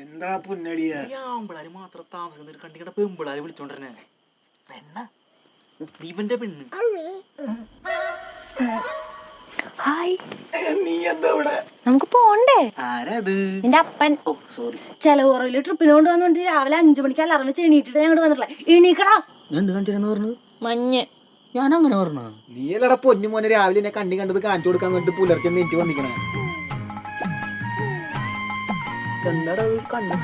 എന്താ പുന്നളിയ ആമ്പിളാര് മാത്രം താമസിക്കുന്ന കണ്ടിക്കട പെമ്പിളാര് വിളിച്ചോണ്ടിരുന്നേ പെണ്ണ ദീപന്റെ പെണ്ണ്. ഹായ്, നീ എന്താ ഇവിടെ? നമുക്ക് പോണ്ടേ? ആരത്? നിന്റെ അപ്പൻ സോറി. ചെലവ് കുറവില് ട്രിപ്പിന് കൊണ്ടുവന്നിട്ട് രാവിലെ 5 മണിക്ക് അലാറം വെച്ച് എണീറ്റിട്ട് ഞങ്ങോട്ട് വന്നിട്ടില്ല. എണീക്കടാ. എന്ത് കാണിച്ചു പറഞ്ഞത്? മഞ്ഞ്. ഞാൻ അങ്ങനെ പറഞ്ഞു? നീ അല്ലടാ പൊന്നു മോനെ രാവിലെ എന്നെ കണ്ടത് കാണിച്ചു കൊടുക്കാൻ വേണ്ടി പുലർച്ചെ നീറ്റ് വന്നിക്കണേ. എന്താടാ കണ്ണു?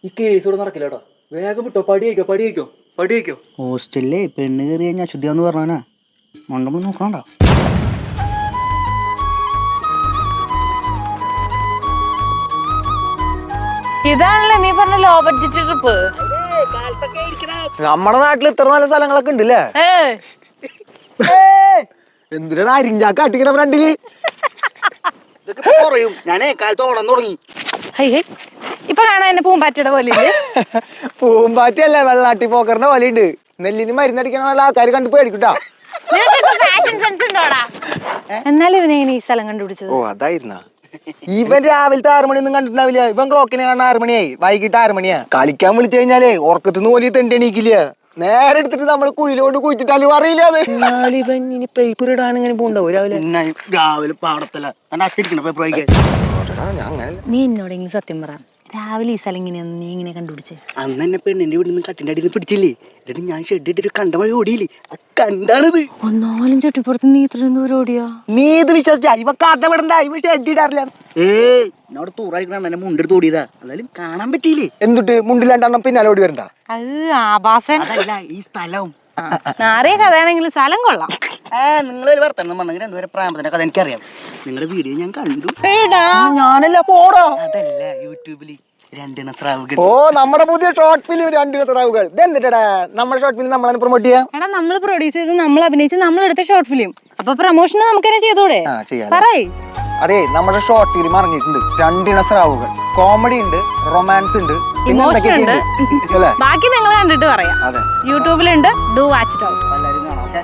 ഈ കേസ് ഇവിടെ നടക്കില്ല കേട്ടോ. വേഗം വിട്ടോ. പടിയേക്കോ. ഹോസ്റ്റലിലെ പെണ്ണ് കയറി കഴിഞ്ഞാൽ അശുദ്ധിയാന്ന് പറഞ്ഞാ മണ്ടമ്മ നോക്കണ്ട. ഇതാണല്ലേ നീ പറഞ്ഞ ലോ ബഡ്ജറ്റ് ട്രിപ്പ്. നമ്മുടെ നാട്ടിൽ ഇത്ര നല്ല സ്ഥലങ്ങളൊക്കെ ഉണ്ടല്ലേ? എന്തിനാ അരിഞ്ചാക്ക അട്ടിക്കണ ഫ്രണ്ടില്? ഇതൊക്കെ കുറയും. ഞാനേ കാലത്ത് ഓടാൻ തുടങ്ങി. ഇപ്പൊ കാണാൻ എന്നെ പൂമ്പാറ്റയുടെ പോലെ പൂമ്പാറ്റല്ലേ വെള്ളാട്ടി പോക്കറിന്റെ പോലെ ഉണ്ട്. നെല്ലിന് മരുന്നടിക്കണ നല്ല ആൾക്കാർ കണ്ടു പേടിക്കട്ടാ. എന്നാലും ഇവനെ ഈ സ്ഥലം കണ്ടുപിടിച്ചത്. ഓ അതായിരുന്ന. ഇവൻ രാവിലത്തെ 6 മണിയൊന്നും കണ്ടിട്ടുണ്ടാവില്ല. ഇവൻ ക്ലോക്കിനെ കാണാൻ 6 മണിയായി. വൈകിട്ട് 6 മണിയാ. കളിക്കാൻ വിളിച്ചു കഴിഞ്ഞാലേ ഉറക്കത്തിന്ന് പോലും തെണ്ടി എണീക്കില്ല. നേരെ എടുത്തിട്ട് നമ്മള് കുഴിയിലോട്ട് കുഴിച്ചിട്ടാലും അറിയില്ല. ഇവൻ ഇനി പേപ്പർ ഇടാൻ ഇങ്ങനെ പോണ്ടാവും രാവിലെ പാടത്തല്ല അത്തിരിക്കണ പേപ്പർ വായിക്കാൻ. നീ എന്നോടെങ്കിലും സത്യം പറ, രാവിലെ ഈ സ്ഥലം ഇങ്ങനെയാന്ന് നീ ഇങ്ങനെ കണ്ടുപിടിച്ചേ? അന്ന് എന്നെ പെണ്ണിന്റെ വീട്ടിൽ നിന്ന് കട്ടിന്റെ അടിയിൽ നിന്ന് പിടിച്ചില്ലേ? എന്നിട്ട് ഞാൻ ഷെഡ് ഇട്ടിട്ട് കണ്ട വഴി ഓടിയില്ലേ? കണ്ടാണിത്. ഒന്നാലും ചുട്ടിപ്പുറത്ത് നീ ഇത്രയും ദൂരം ഓടിയാ? നീ ഇത് വിശ്വസിച്ചാ? ഇവ കഥ വിടണ്ട. ഇവ ഷെഡ് ഇടാറില്ല. എന്നോട് തൂറായിരിക്കണം. എന്നെ മുണ്ടെടുത്ത് ഓടിയതാ. എന്നാലും കാണാൻ പറ്റിയില്ലേ? എന്തിട്ട് മുണ്ടില്ലാണ്ടെണ്ണം പിന്നാലെ ഓടി വരണ്ട? അത് ആഭാസൻ. അതല്ല ഈ സ്ഥലവും നാറിയ കഥയാണെങ്കിലും സ്ഥലം കൊള്ളാം. നിങ്ങളൊരു വർത്തമാനം പറഞ്ഞെങ്കിൽ രണ്ടുപേരെ പ്രാമ്പത്തിന്റെ കഥ എനിക്കറിയാം. നിങ്ങളുടെ വീഡിയോ ഞാൻ കണ്ടു. ഞാനല്ല പോടോ. അതല്ല യൂട്യൂബില് 2 നസ്രാവുകൾ. ഓ നമ്മുടെ പുതിയ ഷോർട്ട് ഫിലിം 2 നസ്രാവുകൾ. ഇതെന്തിട്ടാ നമ്മുടെ ഷോർട്ട് ഫിലിം നമ്മളെ പ്രൊമോട്ട് ചെയ്യാം? എടാ, നമ്മൾ പ്രൊഡ്യൂസ് ചെയ്ത് നമ്മൾ അഭിനയിച്ച് നമ്മൾ എടുത്ത ഷോർട്ട് ഫിലിം. അപ്പൊ പ്രൊമോഷൻ നമുക്ക് തന്നെ ചെയ്തൂടെ? പറയ്. അതെ, നമ്മുടെ ഷോർട്ട് ഫിലിം ഇറങ്ങിയിട്ടുണ്ട്. 2 നസ്രാവുകൾ. കോമഡി ഉണ്ട്, റൊമാൻസ് ഉണ്ട്, ഇമോഷൻ ഉണ്ട്. ബാക്കി നിങ്ങൾ കണ്ടിട്ട് പറയാം. യൂട്യൂബിലുണ്ട്. Do watch it out. എല്ലാവരും കാണാം. ഓക്കെ.